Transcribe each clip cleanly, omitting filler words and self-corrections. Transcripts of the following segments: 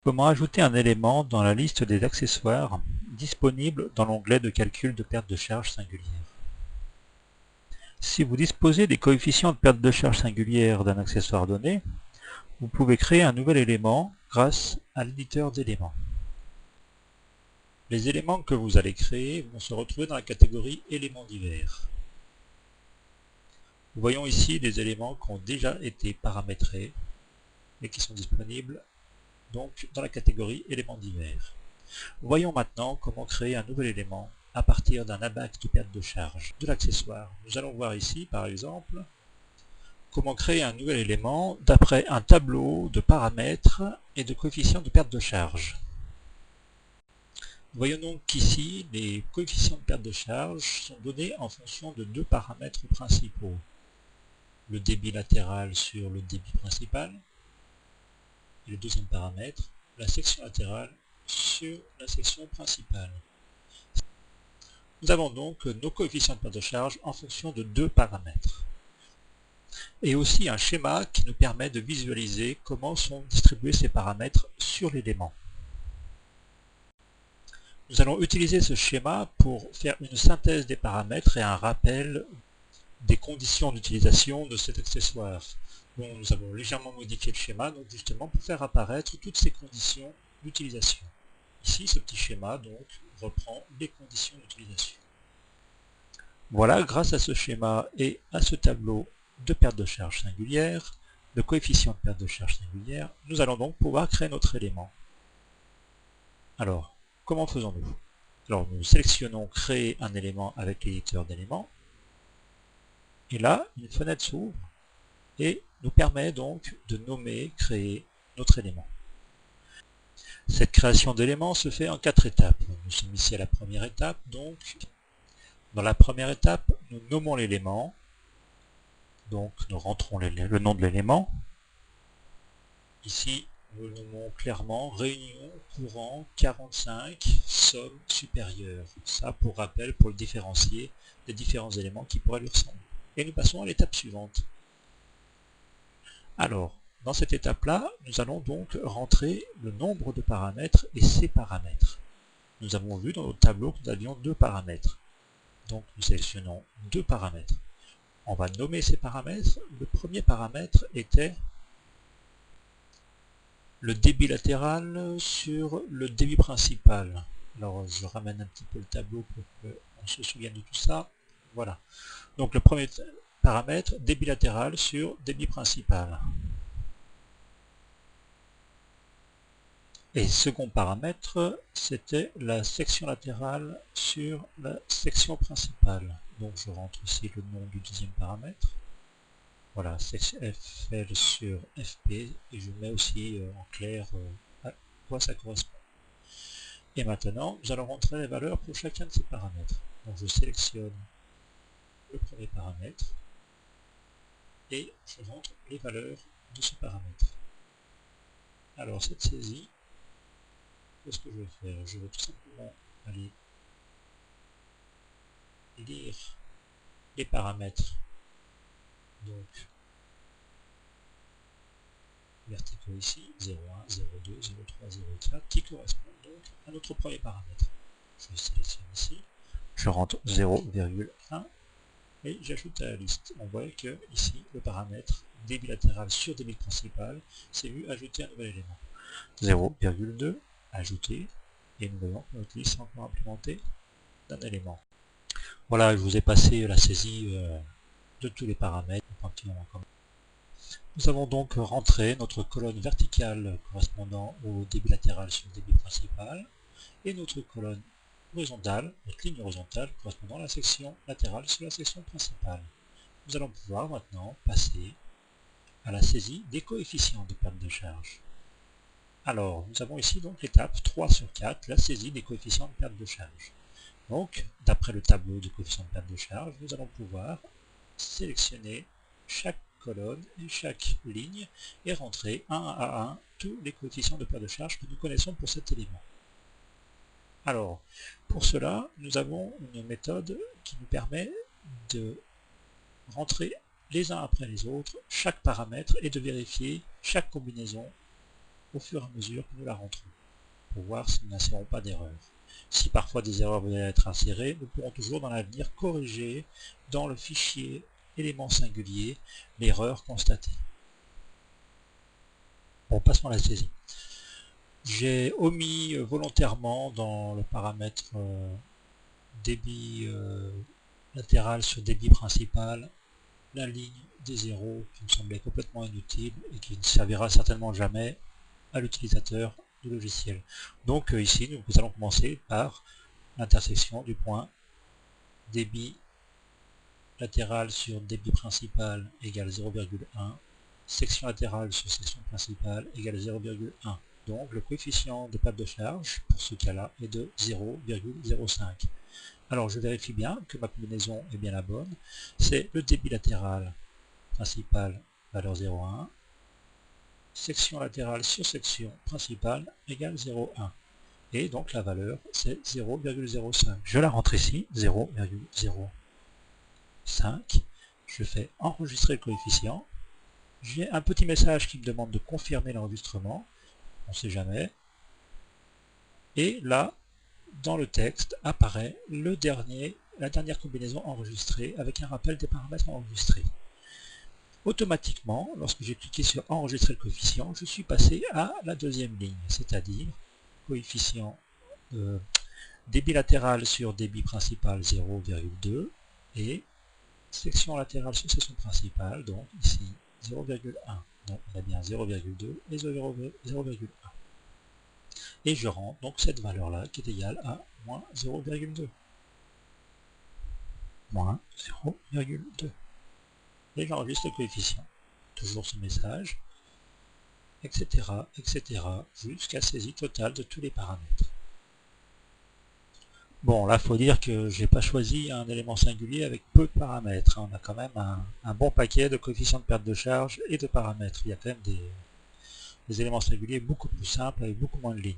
Comment ajouter un élément dans la liste des accessoires disponibles dans l'onglet de calcul de perte de charge singulière. Si vous disposez des coefficients de perte de charge singulière d'un accessoire donné, vous pouvez créer un nouvel élément grâce à l'éditeur d'éléments. Les éléments que vous allez créer vont se retrouver dans la catégorie éléments divers. Nous voyons ici des éléments qui ont déjà été paramétrés et qui sont disponibles donc dans la catégorie éléments divers. Voyons maintenant comment créer un nouvel élément à partir d'un abac de perte de charge de l'accessoire. Nous allons voir ici par exemple comment créer un nouvel élément d'après un tableau de paramètres et de coefficients de perte de charge. Voyons donc qu'ici les coefficients de perte de charge sont donnés en fonction de deux paramètres principaux. Le débit latéral sur le débit principal et le deuxième paramètre, la section latérale sur la section principale. Nous avons donc nos coefficients de perte de charge en fonction de deux paramètres. Et aussi un schéma qui nous permet de visualiser comment sont distribués ces paramètres sur l'élément. Nous allons utiliser ce schéma pour faire une synthèse des paramètres et un rappel des conditions d'utilisation de cet accessoire. Bon, nous avons légèrement modifié le schéma donc justement pour faire apparaître toutes ces conditions d'utilisation. Ici, ce petit schéma donc reprend les conditions d'utilisation. Voilà, grâce à ce schéma et à ce tableau de perte de charge singulière, de coefficient de perte de charge singulière, nous allons donc pouvoir créer notre élément. Alors, comment faisons-nous? Alors, nous sélectionnons créer un élément avec l'éditeur d'éléments. Et là, une fenêtre s'ouvre et nous permet donc de nommer, créer notre élément. Cette création d'éléments se fait en 4 étapes. Nous sommes ici à la première étape, donc dans la première étape, nous nommons l'élément. Donc nous rentrons le nom de l'élément. Ici, nous le nommons clairement réunion courant 45 somme supérieure. Ça pour rappel, pour le différencier des différents éléments qui pourraient lui ressembler. Et nous passons à l'étape suivante. Alors, dans cette étape-là, nous allons donc rentrer le nombre de paramètres et ses paramètres. Nous avons vu dans notre tableau que nous avions deux paramètres. Donc nous sélectionnons deux paramètres. On va nommer ces paramètres. Le premier paramètre était le débit latéral sur le débit principal. Alors je ramène un petit peu le tableau pour qu'on se souvienne de tout ça. Voilà. Donc le premier paramètre, débit latéral sur débit principal. Et second paramètre, c'était la section latérale sur la section principale. Donc je rentre ici le nom du deuxième paramètre. Voilà, FL sur FP, et je mets aussi en clair à quoi ça correspond. Et maintenant, nous allons rentrer les valeurs pour chacun de ces paramètres. Donc je sélectionne le premier paramètre, et je rentre les valeurs de ce paramètre. Alors cette saisie, qu'est-ce que je vais faire? Je vais tout simplement aller lire les paramètres donc verticaux ici, 0,1, 0,2, 0,3, 0,4, qui correspondent donc à notre premier paramètre. Je sélectionne ici, je rentre 0,1 et j'ajoute à la liste. On voit que ici, le paramètre débit latéral sur débit principal s'est vu ajouter un nouvel élément. 0,2, ajouter, et nous voyons que notre liste est encore implémentée d'un élément. Voilà, je vous ai passé la saisie de tous les paramètres. Nous avons donc rentré notre colonne verticale correspondant au débit latéral sur le débit principal et notre colonne horizontale, notre ligne horizontale correspondant à la section latérale sur la section principale. Nous allons pouvoir maintenant passer à la saisie des coefficients de perte de charge. Alors, nous avons ici donc l'étape 3 sur 4, la saisie des coefficients de perte de charge. Donc, d'après le tableau de coefficients de perte de charge, nous allons pouvoir sélectionner chaque colonne et chaque ligne et rentrer un à un tous les coefficients de perte de charge que nous connaissons pour cet élément. Alors, pour cela, nous avons une méthode qui nous permet de rentrer les uns après les autres chaque paramètre et de vérifier chaque combinaison au fur et à mesure que nous la rentrons, pour voir si nous n'insérons pas d'erreurs. Si parfois des erreurs veulent être insérées, nous pourrons toujours dans l'avenir corriger dans le fichier élément singulier l'erreur constatée. Bon, passons à la saisie. J'ai omis volontairement dans le paramètre débit latéral sur débit principal la ligne des zéros qui me semblait complètement inutile et qui ne servira certainement jamais à l'utilisateur du logiciel. Donc ici nous allons commencer par l'intersection du point débit latéral sur débit principal égale 0,1, section latérale sur section principale égale 0,1. Donc le coefficient de perte de charge pour ce cas-là est de 0,05. Alors je vérifie bien que ma combinaison est bien la bonne. C'est le débit latéral principal, valeur 0,1, section latérale sur section principale égale 0,1. Et donc la valeur c'est 0,05. Je la rentre ici, 0,05. Je fais enregistrer le coefficient. J'ai un petit message qui me demande de confirmer l'enregistrement. On ne sait jamais. Et là, dans le texte, apparaît la dernière combinaison enregistrée avec un rappel des paramètres enregistrés. Automatiquement, lorsque j'ai cliqué sur enregistrer le coefficient, je suis passé à la deuxième ligne, c'est-à-dire coefficient débit latéral sur débit principal 0,2 et section latérale sur section principale, donc ici 0,1. Donc on a bien 0,2 et 0,1. Et je rends donc cette valeur-là qui est égale à moins 0,2. Moins 0,2. Et j'enregistre le coefficient. Toujours ce message, etc., etc., jusqu'à saisie totale de tous les paramètres. Bon, là, il faut dire que je n'ai pas choisi un élément singulier avec peu de paramètres. On a quand même un bon paquet de coefficients de perte de charge et de paramètres. Il y a quand même des éléments singuliers beaucoup plus simples avec beaucoup moins de lignes.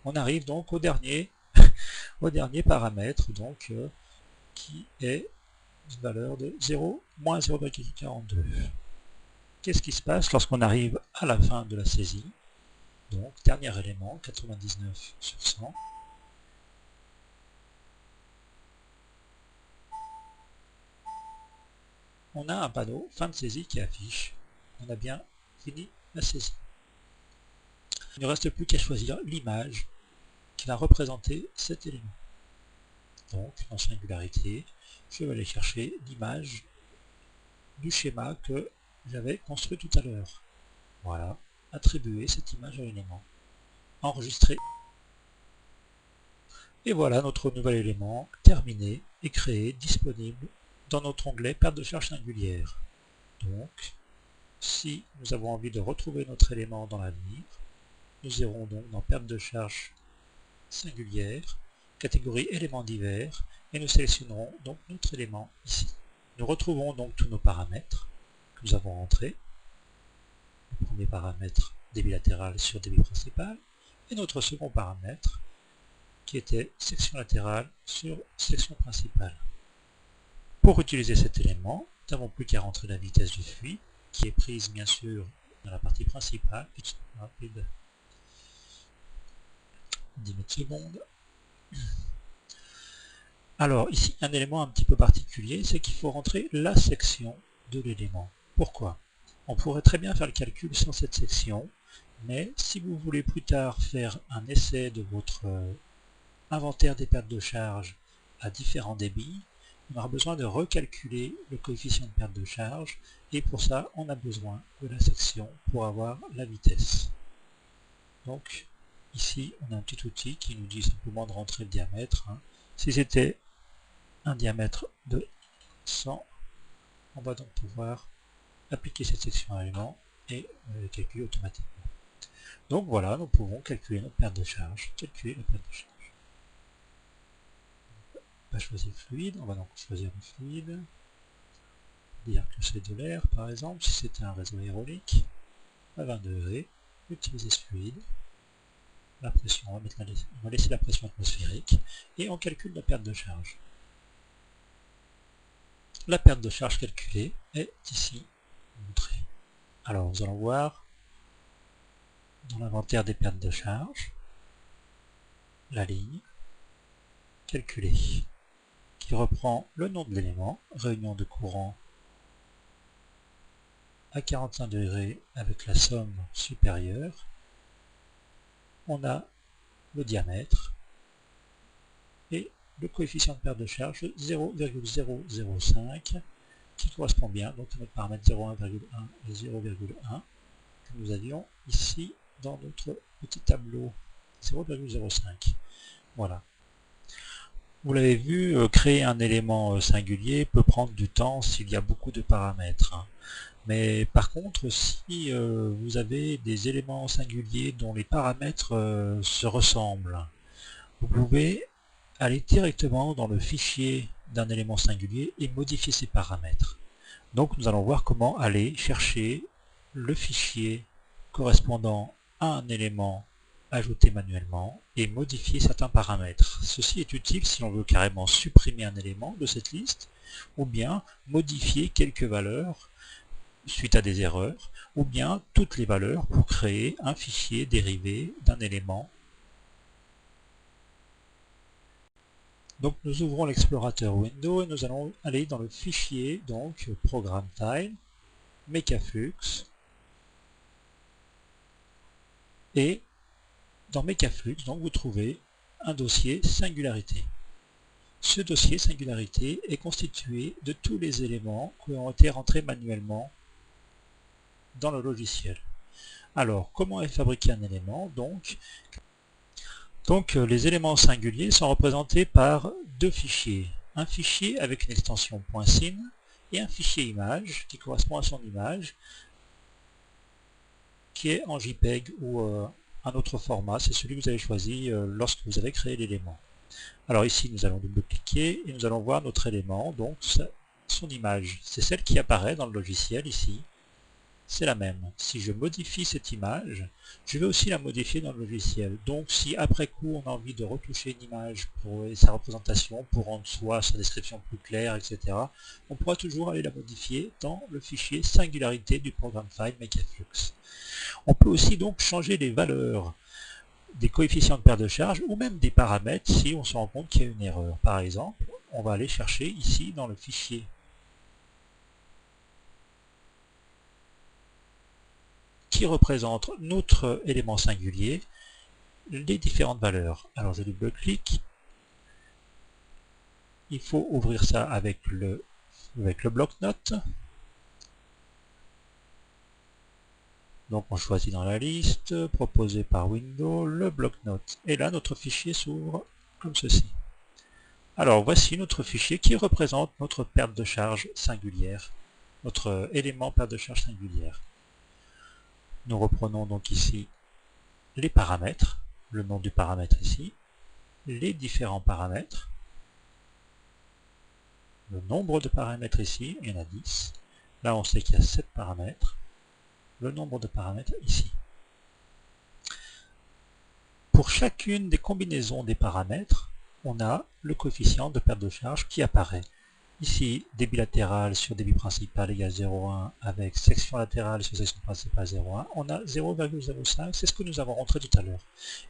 On arrive donc au dernier paramètre, donc, qui est une valeur de 0, moins 0,42. Qu'est-ce qui se passe lorsqu'on arrive à la fin de la saisie? Donc, dernier élément, 99 sur 100. On a un panneau fin de saisie qui affiche. On a bien fini la saisie. Il ne reste plus qu'à choisir l'image qui va représenter cet élément. Donc, en singularité, je vais aller chercher l'image du schéma que j'avais construit tout à l'heure. Voilà, attribuer cette image à l'élément. Enregistrer. Et voilà notre nouvel élément terminé et créé, disponible dans notre onglet perte de charge singulière. Donc, si nous avons envie de retrouver notre élément dans l'avenir, nous irons donc dans perte de charge singulière, catégorie éléments divers, et nous sélectionnerons donc notre élément ici. Nous retrouvons donc tous nos paramètres que nous avons rentrés. Le premier paramètre, débit latéral sur débit principal, et notre second paramètre, qui était section latérale sur section principale. Pour utiliser cet élément, nous n'avons plus qu'à rentrer la vitesse du fluide, qui est prise bien sûr dans la partie principale, petite rapide, 10 mètres secondes. Alors ici, un élément un petit peu particulier, c'est qu'il faut rentrer la section de l'élément. Pourquoi? On pourrait très bien faire le calcul sans cette section, mais si vous voulez plus tard faire un essai de votre inventaire des pertes de charge à différents débits, on aura besoin de recalculer le coefficient de perte de charge, et pour ça, on a besoin de la section pour avoir la vitesse. Donc, ici, on a un petit outil qui nous dit simplement de rentrer le diamètre. Si c'était un diamètre de 100, on va donc pouvoir appliquer cette section à l'élément et calculer automatiquement. Donc voilà, nous pouvons calculer notre perte de charge, calculer la perte de charge. On va choisir fluide, on va donc choisir le fluide, dire que c'est de l'air par exemple, si c'était un réseau aérolique, à 20 degrés, utiliser ce fluide, la pression, on va laisser la pression atmosphérique, et on calcule la perte de charge. La perte de charge calculée est ici montrée. Alors nous allons voir dans l'inventaire des pertes de charge, la ligne calculer, qui reprend le nom de l'élément, réunion de courant à 45 degrés avec la somme supérieure. On a le diamètre et le coefficient de perte de charge 0,005 qui correspond bien donc à notre paramètre 0,1,1 et 0,1 que nous avions ici dans notre petit tableau 0,05. Voilà. Vous l'avez vu, créer un élément singulier peut prendre du temps s'il y a beaucoup de paramètres. Mais par contre, si vous avez des éléments singuliers dont les paramètres se ressemblent, vous pouvez aller directement dans le fichier d'un élément singulier et modifier ses paramètres. Donc nous allons voir comment aller chercher le fichier correspondant à un élément ajouté manuellement et modifier certains paramètres. Ceci est utile si on veut carrément supprimer un élément de cette liste ou bien modifier quelques valeurs suite à des erreurs ou bien toutes les valeurs pour créer un fichier dérivé d'un élément. Donc nous ouvrons l'explorateur Windows et nous allons aller dans le fichier, donc Program File, Mekaflux, et dans Mekaflux, donc vous trouvez un dossier Singularité. Ce dossier Singularité est constitué de tous les éléments qui ont été rentrés manuellement dans le logiciel. Alors, comment est fabriqué un élément? Donc les éléments singuliers sont représentés par deux fichiers. Un fichier avec une extension .sin et un fichier image qui correspond à son image, qui est en JPEG ou un autre format. C'est celui que vous avez choisi lorsque vous avez créé l'élément. Alors ici, nous allons double-cliquer et nous allons voir notre élément, donc son image. C'est celle qui apparaît dans le logiciel ici. C'est la même. Si je modifie cette image, je vais aussi la modifier dans le logiciel. Donc si après coup on a envie de retoucher une image pour sa représentation, pour rendre soit sa description plus claire, etc., on pourra toujours aller la modifier dans le fichier Singularité du Program File Mekaflux. On peut aussi donc changer les valeurs des coefficients de perte de charge ou même des paramètres si on se rend compte qu'il y a une erreur. Par exemple, on va aller chercher ici dans le fichier qui représente notre élément singulier, les différentes valeurs. Alors je double-clique. Il faut ouvrir ça avec le bloc-notes. Donc on choisit dans la liste, proposé par Windows, le bloc-notes. Et là, notre fichier s'ouvre comme ceci. Alors voici notre fichier qui représente notre perte de charge singulière, notre élément perte de charge singulière. Nous reprenons donc ici les paramètres, le nom du paramètre ici, les différents paramètres, le nombre de paramètres ici, il y en a 10. Là on sait qu'il y a 7 paramètres, le nombre de paramètres ici. Pour chacune des combinaisons des paramètres, on a le coefficient de perte de charge qui apparaît. Ici, débit latéral sur débit principal égale 0,1 avec section latérale sur section principale 0,1. On a 0,05, c'est ce que nous avons rentré tout à l'heure.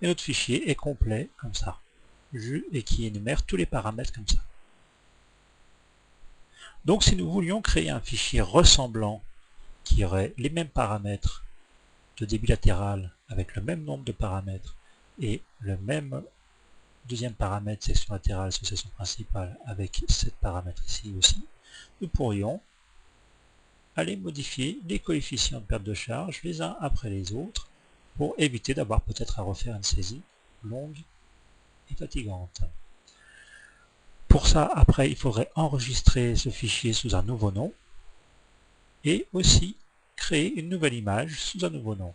Et notre fichier est complet comme ça, et qui énumère tous les paramètres comme ça. Donc si nous voulions créer un fichier ressemblant qui aurait les mêmes paramètres de débit latéral avec le même nombre de paramètres et le même deuxième paramètre section latérale sur section principale avec 7 paramètres ici aussi, nous pourrions aller modifier les coefficients de perte de charge les uns après les autres pour éviter d'avoir peut-être à refaire une saisie longue et fatigante. Pour ça, après, il faudrait enregistrer ce fichier sous un nouveau nom et aussi créer une nouvelle image sous un nouveau nom.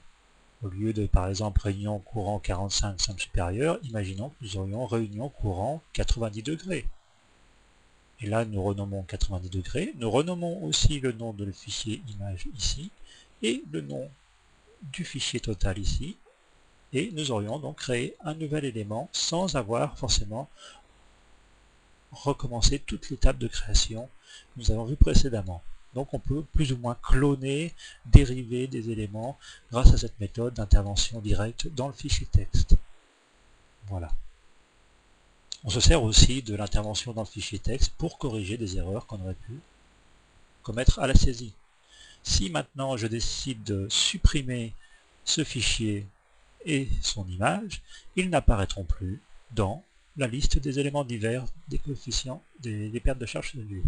Au lieu de, par exemple, réunion courant 45 somme supérieure, imaginons que nous aurions réunion courant 90 degrés. Et là, nous renommons 90 degrés. Nous renommons aussi le nom de le fichier image ici et le nom du fichier total ici. Et nous aurions donc créé un nouvel élément sans avoir forcément recommencé toute l'étape de création que nous avons vu précédemment. Donc on peut plus ou moins cloner, dériver des éléments grâce à cette méthode d'intervention directe dans le fichier texte. Voilà. On se sert aussi de l'intervention dans le fichier texte pour corriger des erreurs qu'on aurait pu commettre à la saisie. Si maintenant je décide de supprimer ce fichier et son image, ils n'apparaîtront plus dans la liste des éléments divers des coefficients des pertes de charge cellulaire.